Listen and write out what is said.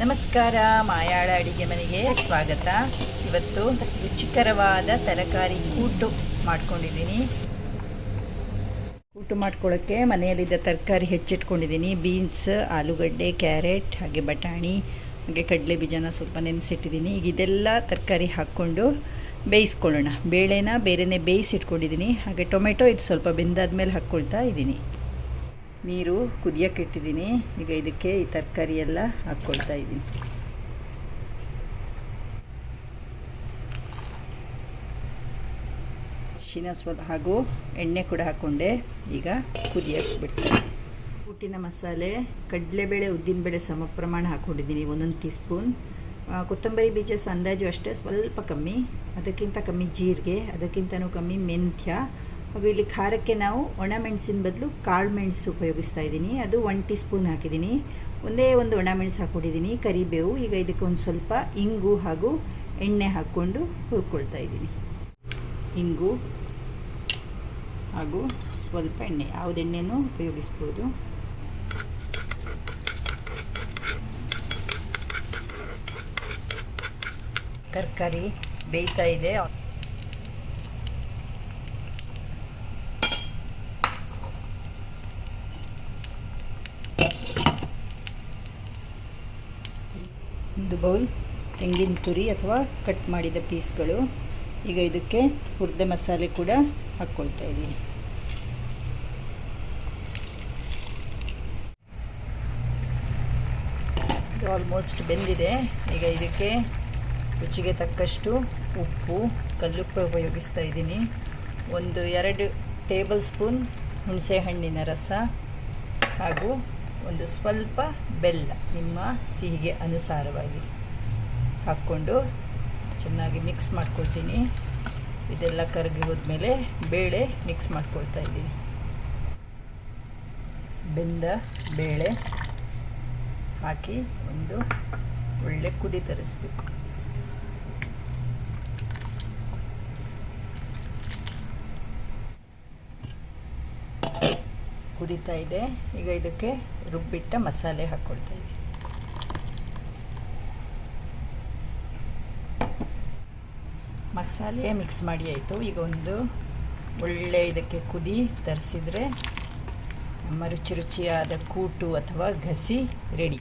ನಮಸ್ಕಾರ, ಮಾಯಾಳ ಅಡಿಗೆ ಮನೆಗೆ ಸ್ವಾಗತ. ಇವತ್ತು ರುಚಿಕರವಾದ ತರಕಾರಿ ಕೂಟು ಮಾಡ್ಕೊಂಡಿದ್ದೀನಿ. ಕೂಟು ಮಾಡ್ಕೊಳ್ಳೋಕ್ಕೆ ಮನೆಯಲ್ಲಿದ್ದ ತರಕಾರಿ ಹೆಚ್ಚಿಟ್ಕೊಂಡಿದ್ದೀನಿ. ಬೀನ್ಸ್, ಆಲೂಗಡ್ಡೆ, ಕ್ಯಾರೆಟ್, ಹಾಗೆ ಬಟಾಣಿ, ಹಾಗೆ ಕಡಲೆ ಬೀಜನ ಸ್ವಲ್ಪ ನೆನೆಸಿಟ್ಟಿದ್ದೀನಿ. ಈಗ ಇದೆಲ್ಲ ತರಕಾರಿ ಹಾಕ್ಕೊಂಡು ಬೇಯಿಸ್ಕೊಳ್ಳೋಣ. ಬೇಳೆನ ಬೇರೆಯೇ ಬೇಯಿಸಿಟ್ಕೊಂಡಿದ್ದೀನಿ. ಹಾಗೆ ಟೊಮೆಟೊ ಇದು ಸ್ವಲ್ಪ ಬೆಂದಾದ್ಮೇಲೆ ಹಾಕ್ಕೊಳ್ತಾ ಇದ್ದೀನಿ. ನೀರು ಕುದಿಯೋಕ್ಕೆ ಇಟ್ಟಿದ್ದೀನಿ. ಈಗ ಇದಕ್ಕೆ ಈ ತರಕಾರಿ ಎಲ್ಲ ಹಾಕ್ಕೊಳ್ತಾ ಇದ್ದೀನಿ. ಅರಿಶಿನ ಸ್ವಲ್ಪ ಹಾಗೂ ಎಣ್ಣೆ ಕೂಡ ಹಾಕ್ಕೊಂಡೆ. ಈಗ ಕುದಿಯೋಕ್ಕೆ ಬಿಡ್ತೀನಿ. ಕೂಟಿನ ಮಸಾಲೆ: ಕಡಲೆಬೇಳೆ, ಉದ್ದಿನಬೇಳೆ ಸಮ ಪ್ರಮಾಣ ಹಾಕ್ಕೊಂಡಿದ್ದೀನಿ, 1 ಟೀ ಸ್ಪೂನ್. ಕೊತ್ತಂಬರಿ ಬೀಜ ಅಂದಾಜು ಅಷ್ಟೇ, ಸ್ವಲ್ಪ ಕಮ್ಮಿ. ಅದಕ್ಕಿಂತ ಕಮ್ಮಿ ಜೀರಿಗೆ, ಅದಕ್ಕಿಂತನೂ ಕಮ್ಮಿ ಮೆಂತ್ಯ. ಹಾಗೂ ಇಲ್ಲಿ ಖಾರಕ್ಕೆ ನಾವು ಒಣಮೆಣಸಿನ ಬದಲು ಕಾಳು ಮೆಣಸು ಉಪಯೋಗಿಸ್ತಾ ಇದ್ದೀನಿ. ಅದು 1 ಟೀ ಸ್ಪೂನ್ ಹಾಕಿದ್ದೀನಿ. ಒಂದೇ ಒಂದು ಒಣಮೆಣಸು ಹಾಕ್ಕೊಂಡಿದ್ದೀನಿ, ಕರಿಬೇವು. ಈಗ ಇದಕ್ಕೆ ಒಂದು ಸ್ವಲ್ಪ ಇಂಗು ಹಾಗೂ ಎಣ್ಣೆ ಹಾಕ್ಕೊಂಡು ಹುರ್ಕೊಳ್ತಾ ಇದ್ದೀನಿ. ಇಂಗು ಹಾಗೂ ಸ್ವಲ್ಪ ಎಣ್ಣೆ, ಯಾವುದು ಎಣ್ಣೆನೂ ಉಪಯೋಗಿಸ್ಬೋದು. ತರಕಾರಿ ಬೇಯ್ತಾ ಇದೆ. ಒಂದು ಬೌಲ್ ತೆಂಗಿನ ತುರಿ ಅಥವಾ ಕಟ್ ಮಾಡಿದ ಪೀಸ್ಗಳು. ಈಗ ಇದಕ್ಕೆ ಹುರಿದ ಮಸಾಲೆ ಕೂಡ ಹಾಕ್ಕೊಳ್ತಾ ಇದ್ದೀನಿ. ಇದು ಆಲ್ಮೋಸ್ಟ್ ಬೆಂದಿದೆ. ಈಗ ಇದಕ್ಕೆ ರುಚಿಗೆ ತಕ್ಕಷ್ಟು ಉಪ್ಪು, ಕಲ್ಲುಪ್ಪು ಉಪಯೋಗಿಸ್ತಾ ಇದ್ದೀನಿ. 1-2 ಟೇಬಲ್ ಸ್ಪೂನ್ ಹುಣಸೆ ಹಣ್ಣಿನ ರಸ ಹಾಗೂ ಒಂದು ಸ್ವಲ್ಪ ಬೆಲ್ಲ ನಿಮ್ಮ ಸಿಹಿಗೆ ಅನುಸಾರವಾಗಿ ಹಾಕ್ಕೊಂಡು ಚೆನ್ನಾಗಿ ಮಿಕ್ಸ್ ಮಾಡ್ಕೊಳ್ತೀನಿ. ಇದೆಲ್ಲ ಕರಗಿ ಹೋದ್ಮೇಲೆ ಬೇಳೆ ಮಿಕ್ಸ್ ಮಾಡ್ಕೊಳ್ತಾ ಇದ್ದೀನಿ. ಬೆಂದ ಬೇಳೆ ಹಾಕಿ ಒಂದು ಒಳ್ಳೆ ಕುದಿ ತರಿಸ್ಬೇಕು. ಕುದೀತಾ ಇದೆ. ಈಗ ಇದಕ್ಕೆ ರುಬ್ಬಿಟ್ಟ ಮಸಾಲೆ ಹಾಕ್ಕೊಳ್ತಾ ಇದ್ದೀನಿ. ಮಸಾಲೆ ಮಿಕ್ಸ್ ಮಾಡಿ ಆಯಿತು. ಈಗ ಒಂದು ಒಳ್ಳೆ ಇದಕ್ಕೆ ಕುದಿ ತರಿಸಿದ್ರೆ ನಮ್ಮ ರುಚಿಯಾದ ಕೂಟು ಅಥವಾ ಗಸಿ ರೆಡಿ.